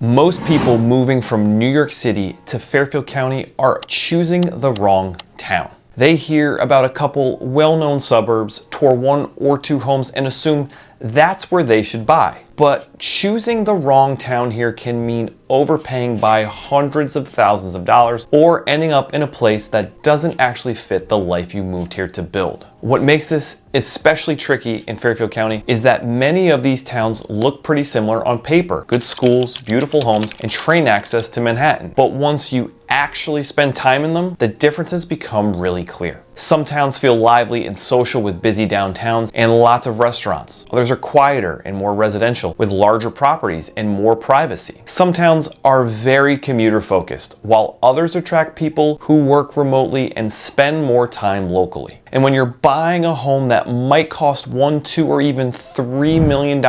Most people moving from New York City to Fairfield County are choosing the wrong town. They hear about a couple well-known suburbs, tour one or two homes, and assume that's where they should buy. But choosing the wrong town here can mean overpaying by hundreds of thousands of dollars or ending up in a place that doesn't actually fit the life you moved here to build. What makes this especially tricky in Fairfield County is that many of these towns look pretty similar on paper. Good schools, beautiful homes, and train access to Manhattan. But once you actually spend time in them, the differences become really clear. Some towns feel lively and social with busy downtowns and lots of restaurants. Others are quieter and more residential with larger properties and more privacy. Some towns are very commuter focused, while others attract people who work remotely and spend more time locally. And when you're buying a home that might cost $1, $2, or even $3 million,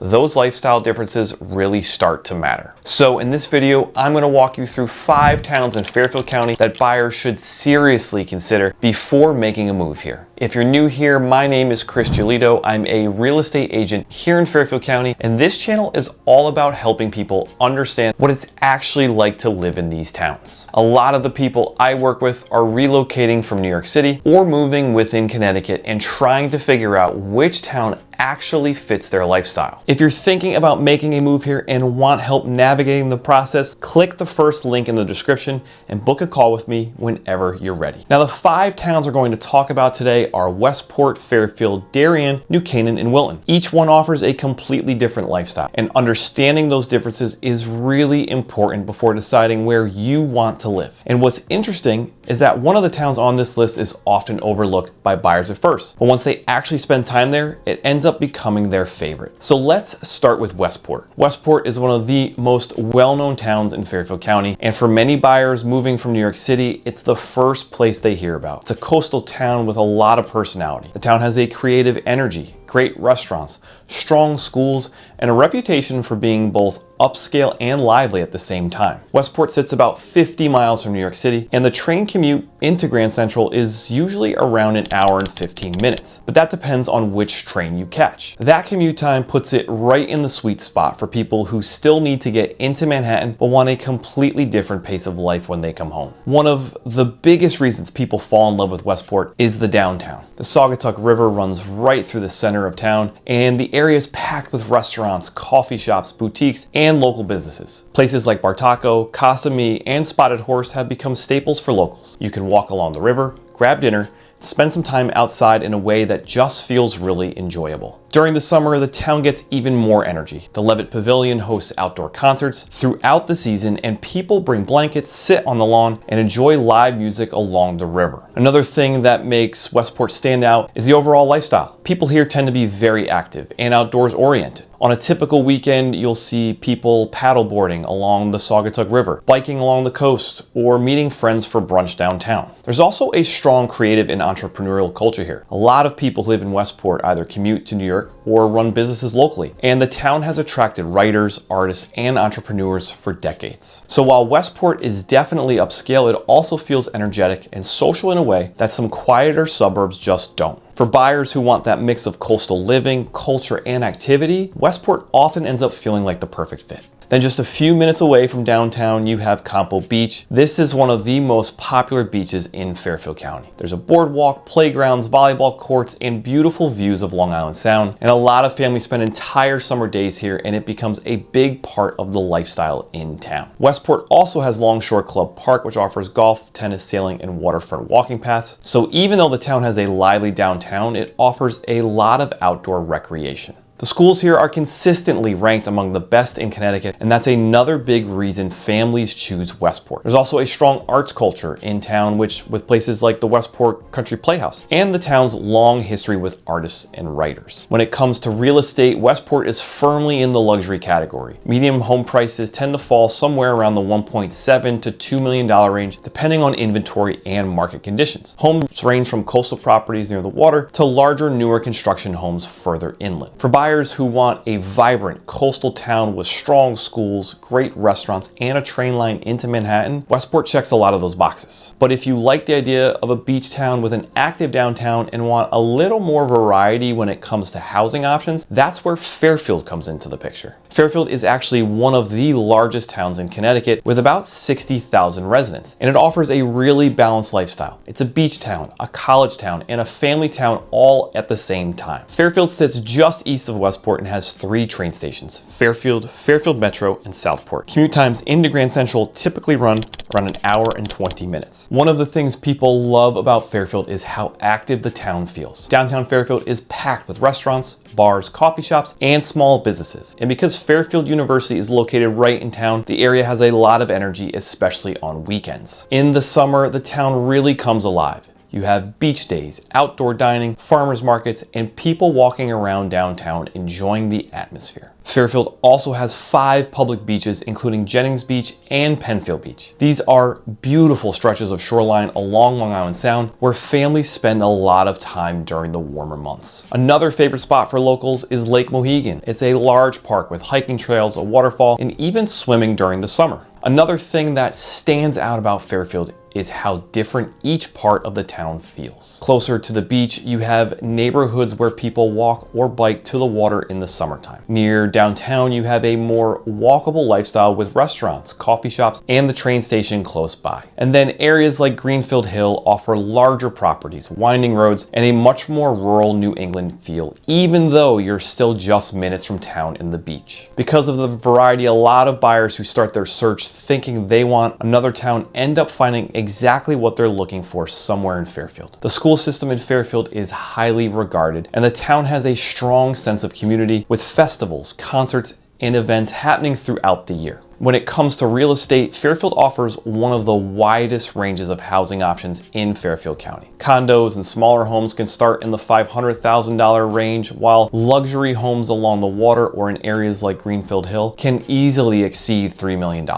those lifestyle differences really start to matter. So in this video, I'm going to walk you through 5 towns in Fairfield County that buyers should seriously consider before making a move here. If you're new here, my name is Chris Giolito. I'm a real estate agent here in Fairfield County, and this channel is all about helping people understand what it's actually like to live in these towns. A lot of the people I work with are relocating from New York City or moving within Connecticut and trying to figure out which town actually fits their lifestyle. If you're thinking about making a move here and want help navigating the process, click the first link in the description and book a call with me whenever you're ready. Now, the 5 towns we're going to talk about today are Westport, Fairfield, Darien, New Canaan, and Wilton. Each one offers a completely different lifestyle, and understanding those differences is really important before deciding where you want to live. And what's interesting is that one of the towns on this list is often overlooked by buyers at first, but once they actually spend time there, it ends up becoming their favorite. So let's start with Westport. Westport is one of the most well-known towns in Fairfield County, and for many buyers moving from New York City, it's the first place they hear about. It's a coastal town with a lot of personality. The town has a creative energy, great restaurants, strong schools, and a reputation for being both upscale and lively at the same time. Westport sits about 50 miles from New York City, and the train commute into Grand Central is usually around an hour and 15 minutes, but that depends on which train you catch. That commute time puts it right in the sweet spot for people who still need to get into Manhattan but want a completely different pace of life when they come home. One of the biggest reasons people fall in love with Westport is the downtown. The Saugatuck River runs right through the center of town, and the area is packed with restaurants, coffee shops, boutiques, and local businesses. Places like Bartaco, Casa Mi, and Spotted Horse have become staples for locals. You can walk along the river, grab dinner, spend some time outside in a way that just feels really enjoyable. During the summer, the town gets even more energy. The Levitt Pavilion hosts outdoor concerts throughout the season, and people bring blankets, sit on the lawn, and enjoy live music along the river. Another thing that makes Westport stand out is the overall lifestyle. People here tend to be very active and outdoors oriented. On a typical weekend, you'll see people paddleboarding along the Saugatuck River, biking along the coast, or meeting friends for brunch downtown. There's also a strong creative and entrepreneurial culture here. A lot of people who live in Westport either commute to New York or run businesses locally, and the town has attracted writers, artists, and entrepreneurs for decades. So while Westport is definitely upscale, it also feels energetic and social in a way that some quieter suburbs just don't. For buyers who want that mix of coastal living, culture, and activity, Westport often ends up feeling like the perfect fit. Then just a few minutes away from downtown, you have Campo Beach. This is one of the most popular beaches in Fairfield County. There's a boardwalk, playgrounds, volleyball courts, and beautiful views of Long Island Sound. And a lot of families spend entire summer days here, and it becomes a big part of the lifestyle in town. Westport also has Longshore Club Park, which offers golf, tennis, sailing, and waterfront walking paths. So even though the town has a lively downtown, it offers a lot of outdoor recreation. The schools here are consistently ranked among the best in Connecticut, and that's another big reason families choose Westport. There's also a strong arts culture in town, with places like the Westport Country Playhouse, and the town's long history with artists and writers. When it comes to real estate, Westport is firmly in the luxury category. Median home prices tend to fall somewhere around the $1.7 to $2 million range, depending on inventory and market conditions. Homes range from coastal properties near the water to larger, newer construction homes further inland. For buyers who want a vibrant coastal town with strong schools, great restaurants, and a train line into Manhattan, Westport checks a lot of those boxes. But if you like the idea of a beach town with an active downtown and want a little more variety when it comes to housing options, that's where Fairfield comes into the picture. Fairfield is actually one of the largest towns in Connecticut with about 60,000 residents, and it offers a really balanced lifestyle. It's a beach town, a college town, and a family town all at the same time. Fairfield sits just east of Westport and has 3 train stations: Fairfield, Fairfield Metro, and Southport. Commute times into Grand Central typically run around an hour and 20 minutes. One of the things people love about Fairfield is how active the town feels. Downtown Fairfield is packed with restaurants, bars, coffee shops, and small businesses. And because Fairfield University is located right in town, the area has a lot of energy, especially on weekends. In the summer, the town really comes alive. You have beach days, outdoor dining, farmers markets, and people walking around downtown enjoying the atmosphere. Fairfield also has 5 public beaches, including Jennings Beach and Penfield Beach. These are beautiful stretches of shoreline along Long Island Sound where families spend a lot of time during the warmer months. Another favorite spot for locals is Lake Mohegan. It's a large park with hiking trails, a waterfall, and even swimming during the summer. Another thing that stands out about Fairfield is how different each part of the town feels. Closer to the beach, you have neighborhoods where people walk or bike to the water in the summertime. Near downtown, you have a more walkable lifestyle with restaurants, coffee shops, and the train station close by. And then areas like Greenfield Hill offer larger properties, winding roads, and a much more rural New England feel, even though you're still just minutes from town and the beach. Because of the variety, a lot of buyers who start their search thinking they want another town end up finding exactly what they're looking for somewhere in Fairfield. The school system in Fairfield is highly regarded, and the town has a strong sense of community with festivals, concerts, and events happening throughout the year. When it comes to real estate, Fairfield offers one of the widest ranges of housing options in Fairfield County. Condos and smaller homes can start in the $500,000 range, while luxury homes along the water or in areas like Greenfield Hill can easily exceed $3 million.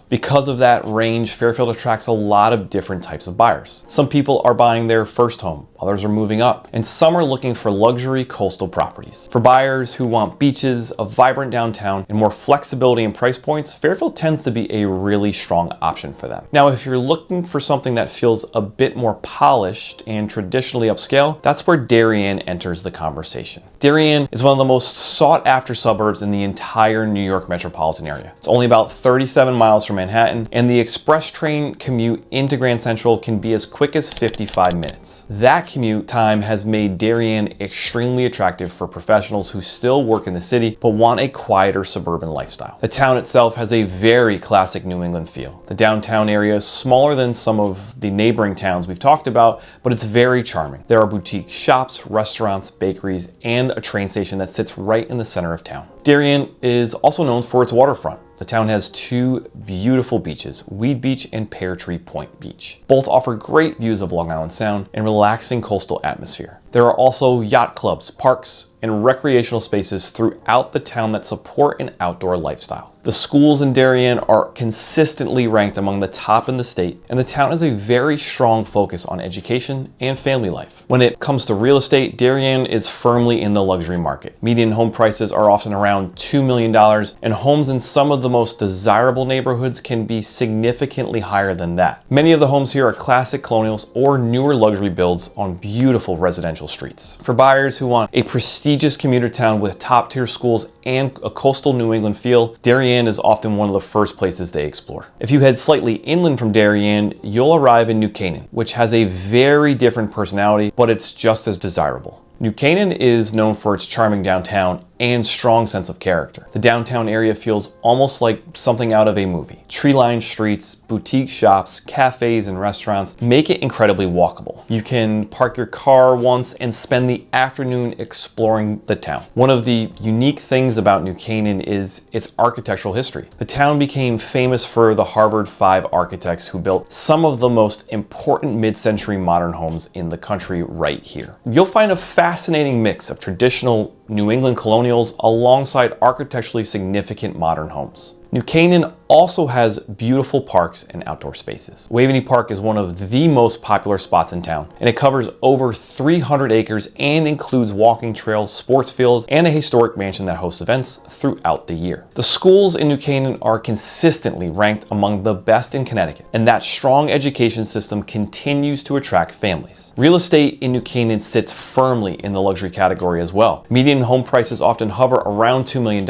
Because of that range, Fairfield attracts a lot of different types of buyers. Some people are buying their first home, others are moving up, and some are looking for luxury coastal properties. For buyers who want beaches, a vibrant downtown, and more flexibility in price points, Fairfield tends to be a really strong option for them. Now, if you're looking for something that feels a bit more polished and traditionally upscale, that's where Darien enters the conversation. Darien is one of the most sought after suburbs in the entire New York metropolitan area. It's only about 37 miles from Manhattan, and the express train commute into Grand Central can be as quick as 55 minutes. That commute time has made Darien extremely attractive for professionals who still work in the city but want a quieter suburban lifestyle. The town itself has a very classic New England feel. The downtown area is smaller than some of the neighboring towns we've talked about, but it's very charming. There are boutique shops, restaurants, bakeries, and a train station that sits right in the center of town. Darien is also known for its waterfront. The town has 2 beautiful beaches, Weed Beach and Pear Tree Point Beach. Both offer great views of Long Island Sound and relaxing coastal atmosphere. There are also yacht clubs, parks, and recreational spaces throughout the town that support an outdoor lifestyle. The schools in Darien are consistently ranked among the top in the state, and the town has a very strong focus on education and family life. When it comes to real estate, Darien is firmly in the luxury market. Median home prices are often around $2 million, and homes in some of the most desirable neighborhoods can be significantly higher than that. Many of the homes here are classic colonials or newer luxury builds on beautiful residential streets. For buyers who want a prestigious commuter town with top-tier schools and a coastal New England feel, Darien is often one of the first places they explore. If you head slightly inland from Darien, you'll arrive in New Canaan, which has a very different personality, but it's just as desirable. New Canaan is known for its charming downtown and strong sense of character. The downtown area feels almost like something out of a movie. Tree-lined streets, boutique shops, cafes, and restaurants make it incredibly walkable. You can park your car once and spend the afternoon exploring the town. One of the unique things about New Canaan is its architectural history. The town became famous for the Harvard 5 architects who built some of the most important mid-century modern homes in the country right here. You'll find a fascinating mix of traditional New England colonials alongside architecturally significant modern homes. New Canaan also has beautiful parks and outdoor spaces. Waveney Park is one of the most popular spots in town, and it covers over 300 acres and includes walking trails, sports fields, and a historic mansion that hosts events throughout the year. The schools in New Canaan are consistently ranked among the best in Connecticut, and that strong education system continues to attract families. Real estate in New Canaan sits firmly in the luxury category as well. Median home prices often hover around $2 million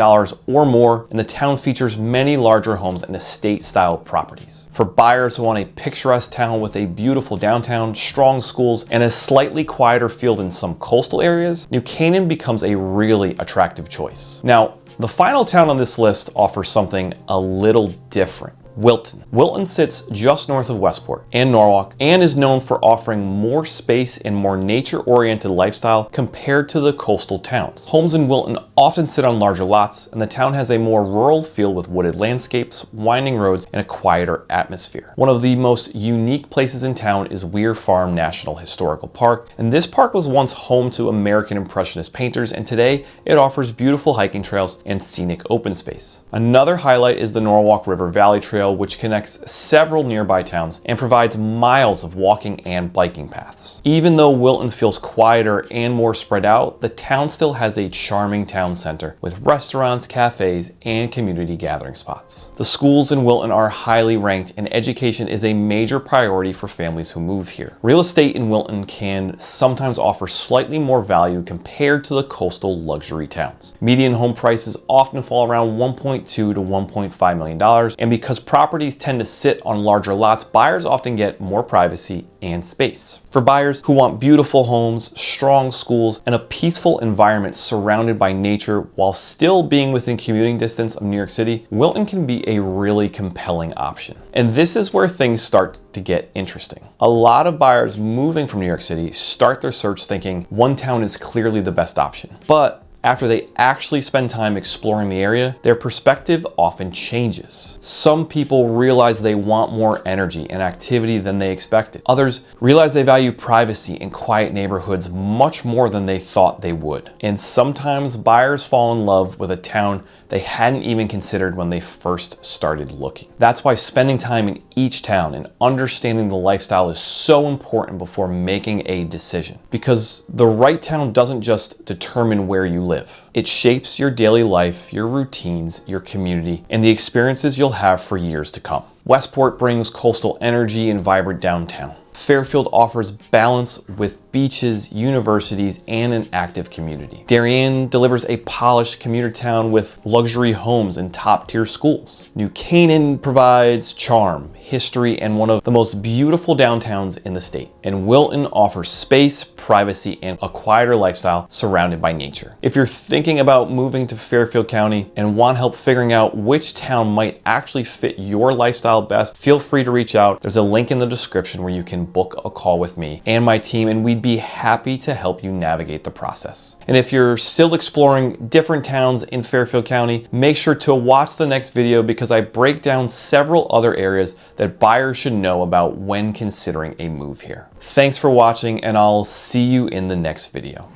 or more, and the town features many larger homes and estate-style properties. For buyers who want a picturesque town with a beautiful downtown, strong schools, and a slightly quieter feel than some coastal areas, New Canaan becomes a really attractive choice. Now, the final town on this list offers something a little different. Wilton. Wilton sits just north of Westport and Norwalk and is known for offering more space and more nature-oriented lifestyle compared to the coastal towns. Homes in Wilton often sit on larger lots, and the town has a more rural feel with wooded landscapes, winding roads, and a quieter atmosphere. One of the most unique places in town is Weir Farm National Historical Park, and this park was once home to American Impressionist painters, and today it offers beautiful hiking trails and scenic open space. Another highlight is the Norwalk River Valley Trail, which connects several nearby towns and provides miles of walking and biking paths. Even though Wilton feels quieter and more spread out, the town still has a charming town center with restaurants, cafes, and community gathering spots. The schools in Wilton are highly ranked, and education is a major priority for families who move here. Real estate in Wilton can sometimes offer slightly more value compared to the coastal luxury towns. Median home prices often fall around $1.2 to $1.5 million, and because properties tend to sit on larger lots, buyers often get more privacy and space. For buyers who want beautiful homes, strong schools, and a peaceful environment surrounded by nature while still being within commuting distance of New York City, Wilton can be a really compelling option. And this is where things start to get interesting. A lot of buyers moving from New York City start their search thinking one town is clearly the best option. But after they actually spend time exploring the area, their perspective often changes. Some people realize they want more energy and activity than they expected. Others realize they value privacy and quiet neighborhoods much more than they thought they would. And sometimes buyers fall in love with a town they hadn't even considered when they first started looking. That's why spending time in each town and understanding the lifestyle is so important before making a decision. Because the right town doesn't just determine where you live. It shapes your daily life, your routines, your community, and the experiences you'll have for years to come. Westport brings coastal energy and vibrant downtown. Fairfield offers balance with beaches, universities, and an active community. Darien delivers a polished commuter town with luxury homes and top-tier schools. New Canaan provides charm, history, and one of the most beautiful downtowns in the state. And Wilton offers space, privacy, and a quieter lifestyle surrounded by nature. If you're thinking about moving to Fairfield County and want help figuring out which town might actually fit your lifestyle best, feel free to reach out. There's a link in the description where you can book a call with me and my team, and we'd be happy to help you navigate the process. And if you're still exploring different towns in Fairfield County, make sure to watch the next video because I break down several other areas that buyers should know about when considering a move here. Thanks for watching, and I'll see you in the next video.